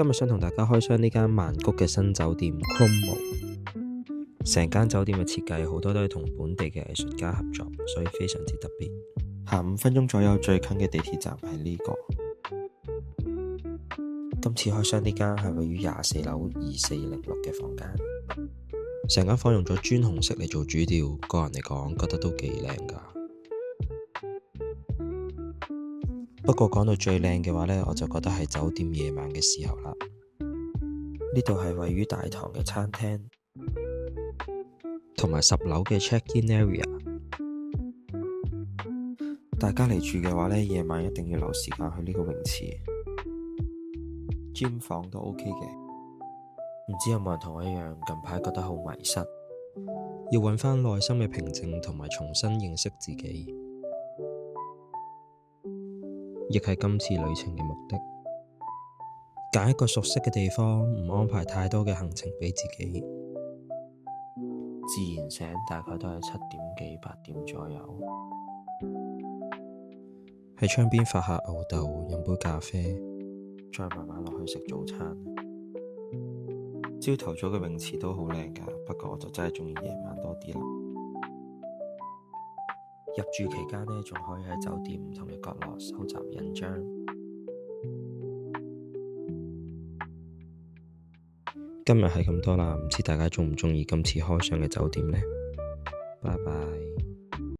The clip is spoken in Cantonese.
今日想同大家開箱呢間曼谷嘅新酒店 Chromo。成間酒店嘅設計好多都係同本地嘅藝術家合作，所以非常之特別。行5分鐘左右最近嘅地鐵站係呢個。今次開箱呢間係位於24樓2406嘅房間，成間房用咗磚紅色嚟做主調，個人嚟講覺得都幾靚㗎。不過講到最靚嘅話呢，我就覺得係酒店夜晚嘅時候啦。呢度係位於大堂嘅餐廳，同埋10樓嘅 check-in area。大家嚟住嘅話呢，夜晚一定要留時間去呢個泳池。gym 房都 OK 嘅，唔知有冇人同我一樣近排覺得好迷失，要揾返內心嘅平靜同埋重新認識自己，亦係今次旅程嘅目的。揀一個熟悉嘅地方，唔安排太多嘅行程俾自己，自然醒大概都係7點幾8點左右，喺窗邊發下吽哣，飲杯咖啡，再慢慢落去食早餐。朝頭早嘅泳池都好靚㗎，不過我就真係鍾意夜晚多啲啦。入住期間呢，仲可以喺酒店唔同嘅角落收集印章。今日係咁多啦，唔知大家鍾唔鍾意今次開箱嘅酒店呢？拜拜。